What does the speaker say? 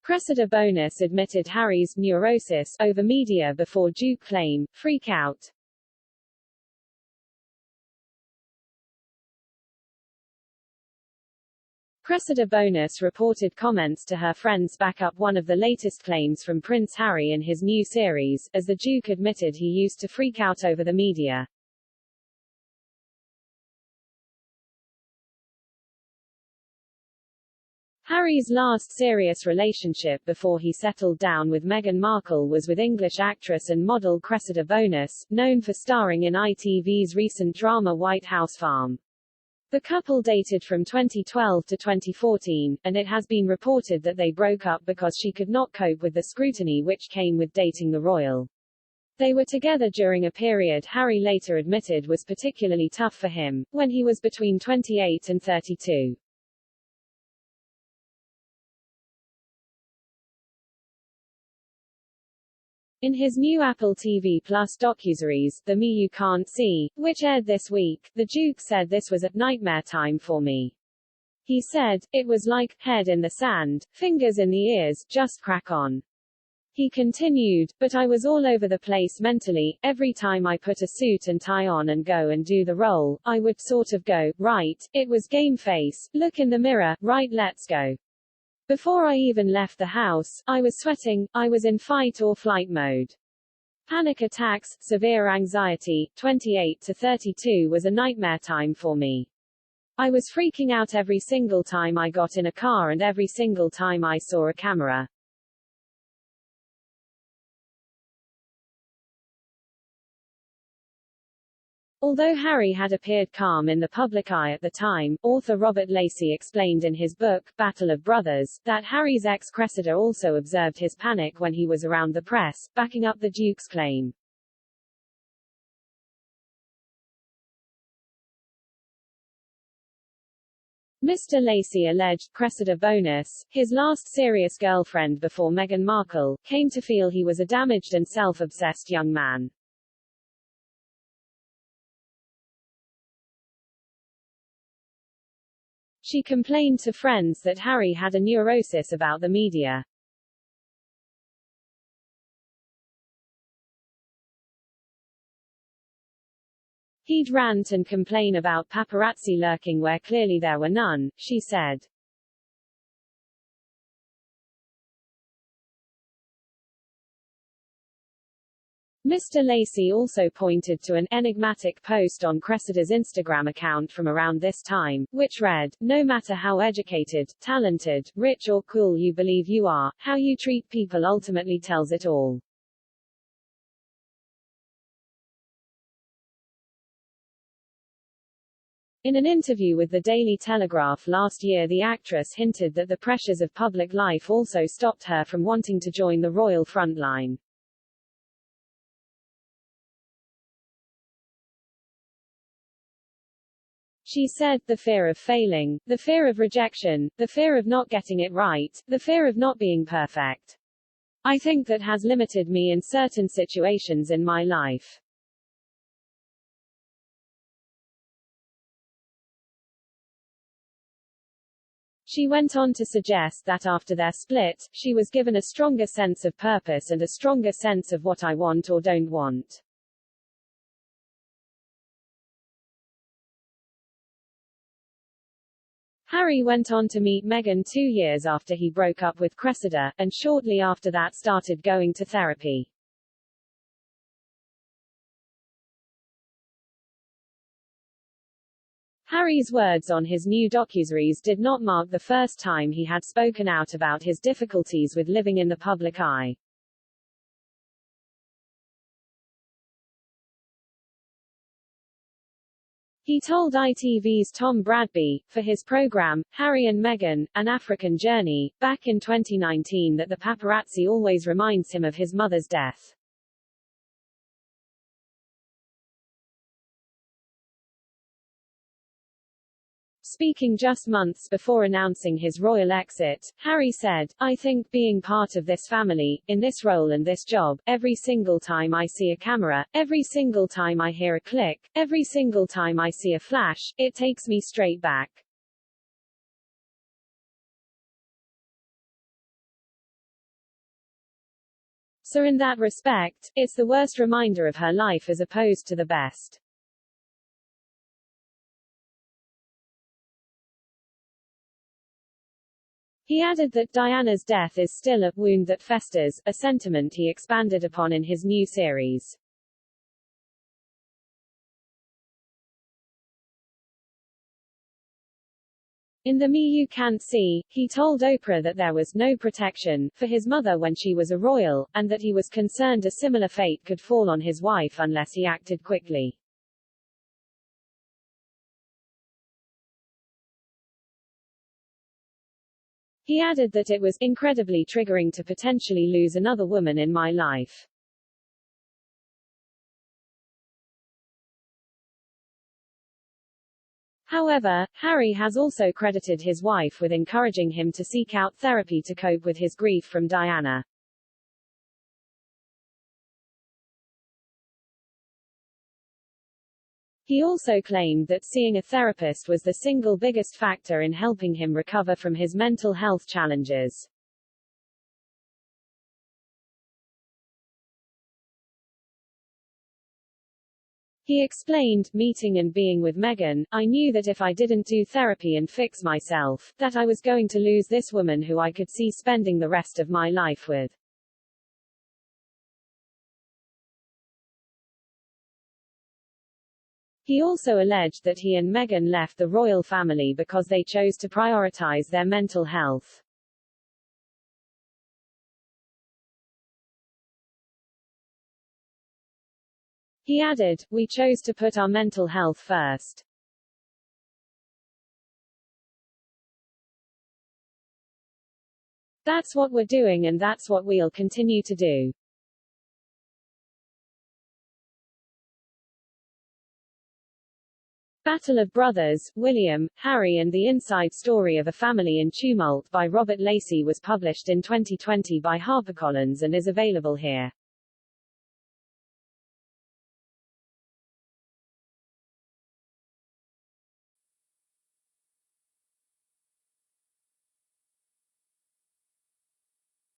Cressida Bonus admitted Harry's neurosis over media before Duke claim, freak out. Cressida Bonus reported comments to her friends back up one of the latest claims from Prince Harry in his new series, as the Duke admitted he used to freak out over the media. Harry's last serious relationship before he settled down with Meghan Markle was with English actress and model Cressida Bonus, known for starring in ITV's recent drama White House Farm. The couple dated from 2012 to 2014, and it has been reported that they broke up because she could not cope with the scrutiny which came with dating the royal. They were together during a period Harry later admitted was particularly tough for him, when he was between 28 and 32. In his new Apple TV Plus docuseries, The Me You Can't See, which aired this week, the Duke said this was a nightmare time for me. He said, it was like, head in the sand, fingers in the ears, just crack on. He continued, but I was all over the place mentally. Every time I put a suit and tie on and go and do the role, I would sort of go, right, it was game face, look in the mirror, right, let's go. Before I even left the house, I was sweating, I was in fight or flight mode. Panic attacks, severe anxiety, 28 to 32 was a nightmare time for me. I was freaking out every single time I got in a car and every single time I saw a camera. Although Harry had appeared calm in the public eye at the time, author Robert Lacey explained in his book, Battle of Brothers, that Harry's ex Cressida also observed his panic when he was around the press, backing up the Duke's claim. Mr. Lacey alleged Cressida Bonus, his last serious girlfriend before Meghan Markle, came to feel he was a damaged and self-obsessed young man. She complained to friends that Harry had a neurosis about the media. He'd rant and complain about paparazzi lurking where clearly there were none, she said. Mr. Lacey also pointed to an enigmatic post on Cressida's Instagram account from around this time, which read, no matter how educated, talented, rich or cool you believe you are, how you treat people ultimately tells it all. In an interview with the Daily Telegraph last year, the actress hinted that the pressures of public life also stopped her from wanting to join the royal frontline. She said, the fear of failing, the fear of rejection, the fear of not getting it right, the fear of not being perfect. I think that has limited me in certain situations in my life. She went on to suggest that after their split, she was given a stronger sense of purpose and a stronger sense of what I want or don't want. Harry went on to meet Meghan 2 years after he broke up with Cressida, and shortly after that started going to therapy. Harry's words on his new docuseries did not mark the first time he had spoken out about his difficulties with living in the public eye. He told ITV's Tom Bradby, for his program, Harry and Meghan, An African Journey, back in 2019 that the paparazzi always reminds him of his mother's death. Speaking just months before announcing his royal exit, Harry said, I think being part of this family, in this role and this job, every single time I see a camera, every single time I hear a click, every single time I see a flash, it takes me straight back. So in that respect, it's the worst reminder of her life as opposed to the best. He added that Diana's death is still a wound that festers, a sentiment he expanded upon in his new series. In The Me You Can't See, he told Oprah that there was no protection for his mother when she was a royal, and that he was concerned a similar fate could fall on his wife unless he acted quickly. He added that it was incredibly triggering to potentially lose another woman in my life. However, Harry has also credited his wife with encouraging him to seek out therapy to cope with his grief from Diana. He also claimed that seeing a therapist was the single biggest factor in helping him recover from his mental health challenges. He explained, meeting and being with Meghan, I knew that if I didn't do therapy and fix myself, that I was going to lose this woman who I could see spending the rest of my life with. He also alleged that he and Meghan left the royal family because they chose to prioritize their mental health. He added, we chose to put our mental health first. That's what we're doing and that's what we'll continue to do. Battle of Brothers, William, Harry and the Inside Story of a Family in Tumult by Robert Lacey was published in 2020 by HarperCollins and is available here.